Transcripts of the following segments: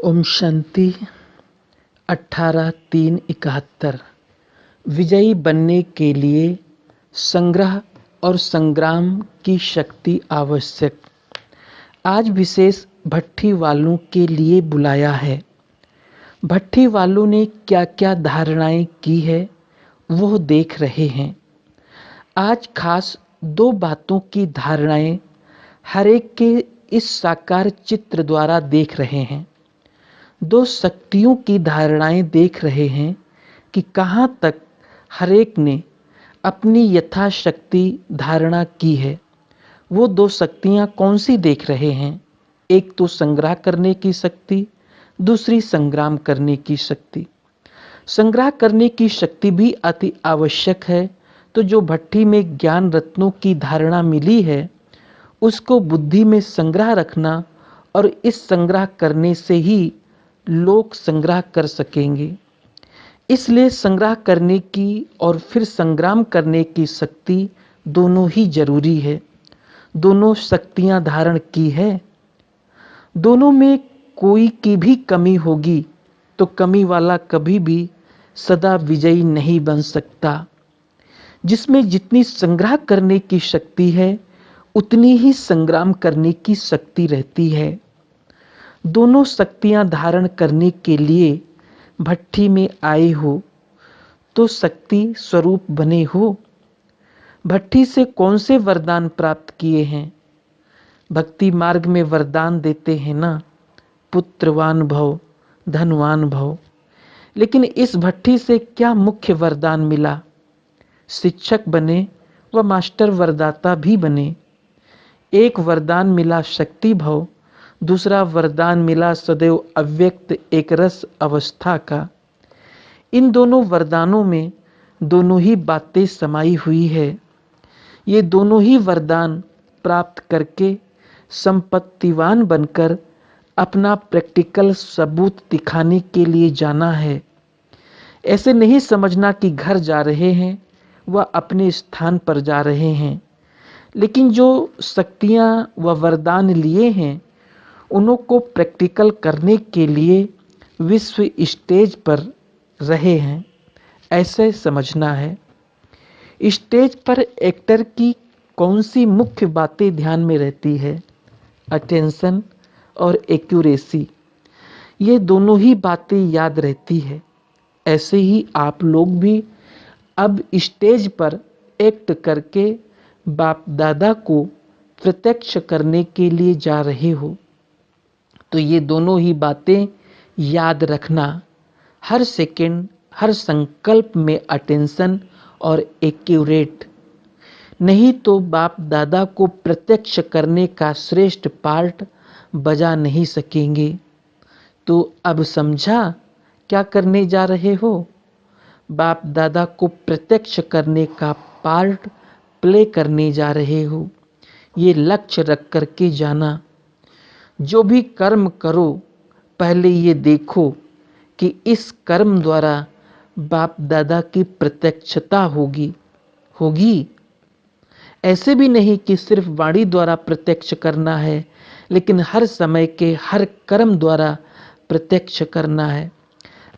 ओम शांति। 18/3/71। विजयी बनने के लिए संग्रह और संग्राम की शक्ति आवश्यक। आज विशेष भट्ठी वालों के लिए बुलाया है। भट्ठी वालों ने क्या क्या धारणाएं की है वो देख रहे हैं। आज खास दो बातों की धारणाएं हर एक के इस साकार चित्र द्वारा देख रहे हैं। दो शक्तियों की धारणाएं देख रहे हैं कि कहाँ तक हर एक ने अपनी यथाशक्ति धारणा की है। वो दो शक्तियां कौन सी देख रहे हैं? एक तो संग्रह करने की शक्ति, दूसरी संग्राम करने की शक्ति। संग्रह करने की शक्ति भी अति आवश्यक है। तो जो भट्ठी में ज्ञान रत्नों की धारणा मिली है उसको बुद्धि में संग्रह रखना, और इस संग्रह करने से ही लोग संग्रह कर सकेंगे। इसलिए संग्रह करने की और फिर संग्राम करने की शक्ति दोनों ही जरूरी है। दोनों शक्तियां धारण की है। दोनों में कोई की भी कमी होगी तो कमी वाला कभी भी सदा विजयी नहीं बन सकता। जिसमें जितनी संग्रह करने की शक्ति है उतनी ही संग्राम करने की शक्ति रहती है। दोनों शक्तियां धारण करने के लिए भट्ठी में आए हो तो शक्ति स्वरूप बने हो। भट्ठी से कौन से वरदान प्राप्त किए हैं? भक्ति मार्ग में वरदान देते हैं ना, पुत्रवान भव, धनवान भव। लेकिन इस भट्ठी से क्या मुख्य वरदान मिला? शिक्षक बने व मास्टर वरदाता भी बने। एक वरदान मिला शक्ति भव, दूसरा वरदान मिला सदैव अव्यक्त एक रस अवस्था का। इन दोनों वरदानों में दोनों ही बातें समाई हुई है। ये दोनों ही वरदान प्राप्त करके संपत्तिवान बनकर अपना प्रैक्टिकल सबूत दिखाने के लिए जाना है। ऐसे नहीं समझना कि घर जा रहे हैं व अपने स्थान पर जा रहे हैं। लेकिन जो शक्तियाँ व वरदान लिए हैं उन्हों को प्रैक्टिकल करने के लिए विश्व स्टेज पर रहे हैं, ऐसे समझना है। स्टेज पर एक्टर की कौन सी मुख्य बातें ध्यान में रहती है? अटेंशन और एक्यूरेसी। ये दोनों ही बातें याद रहती है। ऐसे ही आप लोग भी अब स्टेज पर एक्ट करके बाप दादा को प्रत्यक्ष करने के लिए जा रहे हो। तो ये दोनों ही बातें याद रखना। हर सेकंड, हर संकल्प में अटेंशन और एक्यूरेट। नहीं तो बाप दादा को प्रत्यक्ष करने का श्रेष्ठ पार्ट बजा नहीं सकेंगे। तो अब समझा क्या करने जा रहे हो? बाप दादा को प्रत्यक्ष करने का पार्ट प्ले करने जा रहे हो। ये लक्ष्य रख करके जाना। जो भी कर्म करो पहले ये देखो कि इस कर्म द्वारा बाप दादा की प्रत्यक्षता होगी। ऐसे भी नहीं कि सिर्फ वाणी द्वारा प्रत्यक्ष करना है, लेकिन हर समय के हर कर्म द्वारा प्रत्यक्ष करना है।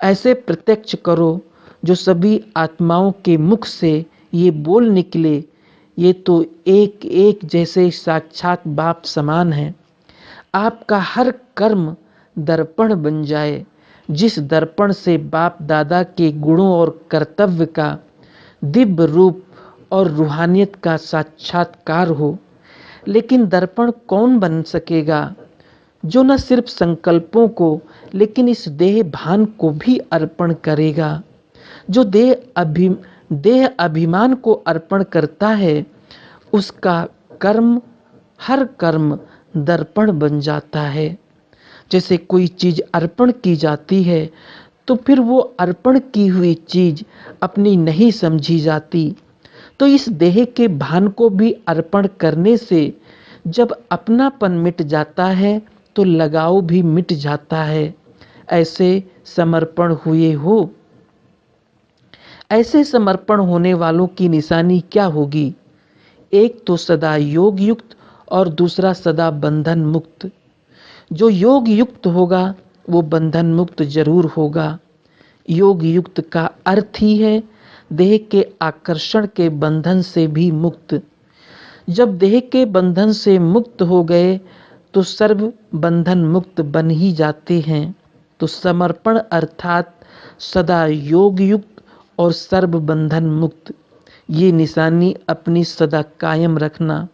ऐसे प्रत्यक्ष करो जो सभी आत्माओं के मुख से ये बोल निकले, ये तो एक एक जैसे साक्षात बाप समान है। आपका हर कर्म दर्पण बन जाए, जिस दर्पण से बाप दादा के गुणों और कर्तव्य का दिव्य रूप और रूहानियत का साक्षात्कार हो। लेकिन दर्पण कौन बन सकेगा? जो न सिर्फ संकल्पों को लेकिन इस देह भान को भी अर्पण करेगा। जो देह अभिमान को अर्पण करता है उसका कर्म, हर कर्म दर्पण बन जाता है। जैसे कोई चीज अर्पण की जाती है तो फिर वो अर्पण की हुई चीज अपनी नहीं समझी जाती। तो इस देह के भान को भी अर्पण करने से जब अपनापन मिट जाता है तो लगाव भी मिट जाता है। ऐसे समर्पण हुए हो। ऐसे समर्पण होने वालों की निशानी क्या होगी? एक तो सदा योग युक्त और दूसरा सदा बंधन मुक्त। जो योग युक्त होगा वो बंधन मुक्त जरूर होगा। योग युक्त का अर्थ ही है देह के आकर्षण के बंधन से भी मुक्त। जब देह के बंधन से मुक्त हो गए तो सर्व बंधन मुक्त बन ही जाते हैं। तो समर्पण अर्थात सदा योग युक्त और सर्व बंधन मुक्त, ये निशानी अपनी सदा कायम रखना।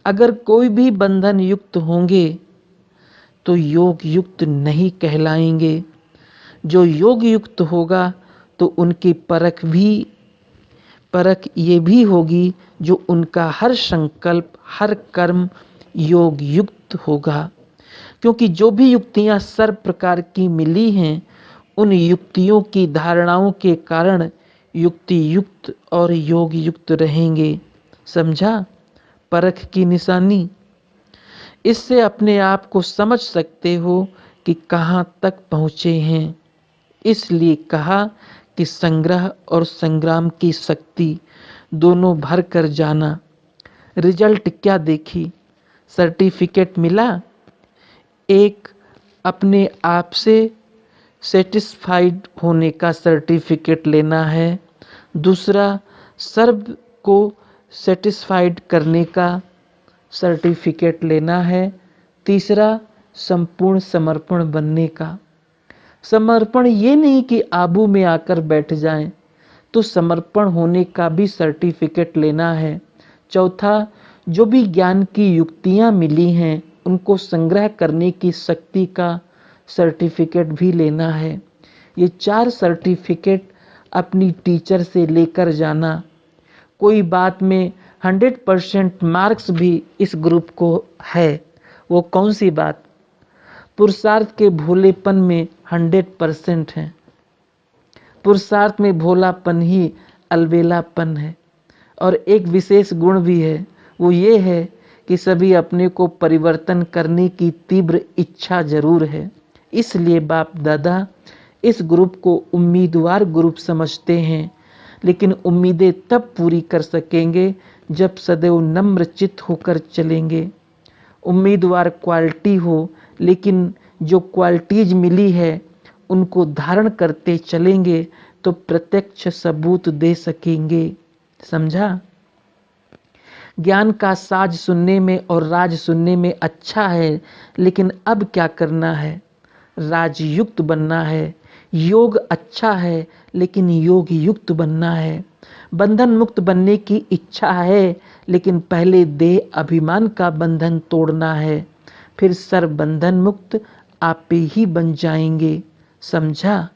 अगर कोई भी बंधन युक्त होंगे तो योग युक्त नहीं कहलाएंगे। जो योग युक्त होगा तो उनकी परख ये भी होगी जो उनका हर संकल्प हर कर्म योग युक्त होगा। क्योंकि जो भी युक्तियां सर्व प्रकार की मिली हैं उन युक्तियों की धारणाओं के कारण युक्ति युक्त और योग युक्त रहेंगे। समझा परख की निशानी। इससे अपने आप को समझ सकते हो कि कहाँ तक पहुँचे हैं। इसलिए कहा कि संग्रह और संग्राम की शक्ति दोनों भर कर जाना। रिजल्ट क्या देखी? सर्टिफिकेट मिला। एक अपने आप से सेटिस्फाइड होने का सर्टिफिकेट लेना है, दूसरा सर्व को सेटिस्फाइड करने का सर्टिफिकेट लेना है, तीसरा संपूर्ण समर्पण बनने का। समर्पण ये नहीं कि आबू में आकर बैठ जाएं, तो समर्पण होने का भी सर्टिफिकेट लेना है। चौथा जो भी ज्ञान की युक्तियां मिली हैं उनको संग्रह करने की शक्ति का सर्टिफिकेट भी लेना है। ये 4 सर्टिफिकेट अपनी टीचर से लेकर जाना। कोई बात में 100% मार्क्स भी इस ग्रुप को है। वो कौन सी बात? पुरुषार्थ के भोलेपन में 100% है। पुरुषार्थ में भोलापन ही अलबेलापन है। और एक विशेष गुण भी है, वो ये है कि सभी अपने को परिवर्तन करने की तीव्र इच्छा जरूर है। इसलिए बाप दादा इस ग्रुप को उम्मीदवार ग्रुप समझते हैं, लेकिन उम्मीदें तब पूरी कर सकेंगे जब सदैव नम्र चित्त होकर चलेंगे। उम्मीदवार क्वालिटी हो, लेकिन जो क्वालिटीज मिली है उनको धारण करते चलेंगे तो प्रत्यक्ष सबूत दे सकेंगे। समझा? ज्ञान का साज सुनने में और राज सुनने में अच्छा है, लेकिन अब क्या करना है? राजयुक्त बनना है। योग अच्छा है, लेकिन योग युक्त बनना है। बंधन मुक्त बनने की इच्छा है, लेकिन पहले देह अभिमान का बंधन तोड़ना है, फिर सर्व बंधन मुक्त आप ही बन जाएंगे। समझा?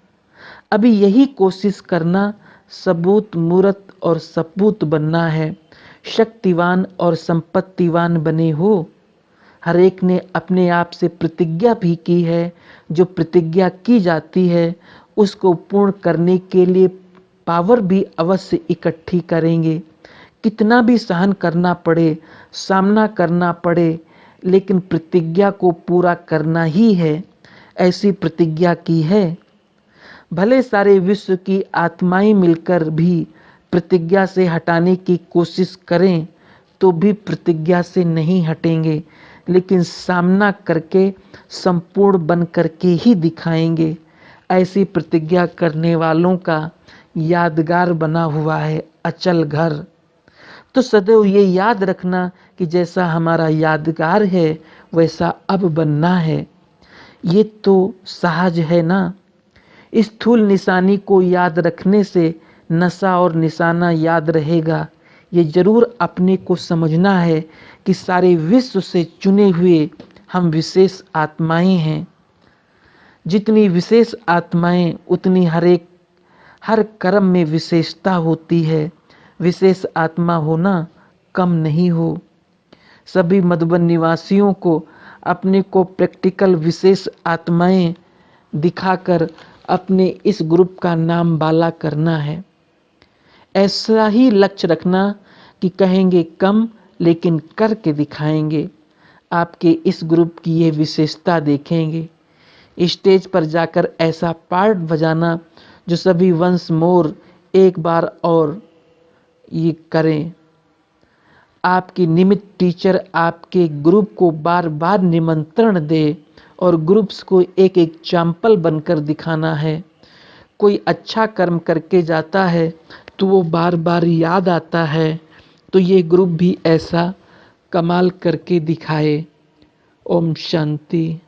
अभी यही कोशिश करना। सबूत मूर्त और सपूत बनना है। शक्तिवान और संपत्तिवान बने हो। हर एक ने अपने आप से प्रतिज्ञा भी की है। जो प्रतिज्ञा की जाती है उसको पूर्ण करने के लिए पावर भी अवश्य इकट्ठी करेंगे। कितना भी सहन करना पड़े, सामना करना पड़े, लेकिन प्रतिज्ञा को पूरा करना ही है। ऐसी प्रतिज्ञा की है। भले सारे विश्व की आत्माएं मिलकर भी प्रतिज्ञा से हटाने की कोशिश करें तो भी प्रतिज्ञा से नहीं हटेंगे, लेकिन सामना करके संपूर्ण बन करके ही दिखाएंगे। ऐसी प्रतिज्ञा करने वालों का यादगार बना हुआ है अचल घर। तो सदैव ये याद रखना कि जैसा हमारा यादगार है वैसा अब बनना है। ये तो सहज है ना। स्थूल निशानी को याद रखने से नशा और निशाना याद रहेगा। ये जरूर अपने को समझना है कि सारे विश्व से चुने हुए हम विशेष आत्माएं हैं। जितनी विशेष आत्माएं उतनी हर कर्म में विशेषता होती है। विशेष आत्मा होना कम नहीं हो। सभी मधुबन निवासियों को अपने को प्रैक्टिकल विशेष आत्माएं दिखाकर अपने इस ग्रुप का नाम बाला करना है। ऐसा ही लक्ष्य रखना कि कहेंगे कम लेकिन करके दिखाएंगे। आपके इस ग्रुप की ये विशेषता देखेंगे। स्टेज पर जाकर ऐसा पार्ट बजाना जो सभी वंस मोर एक बार और ये करें। आपकी निमित्त टीचर आपके ग्रुप को बार बार निमंत्रण दे और ग्रुप्स को एक एग्जाम्पल बनकर दिखाना है। कोई अच्छा कर्म करके जाता है तो वो बार बार याद आता है, तो ये ग्रुप भी ऐसा कमाल करके दिखाए। ओम शांति।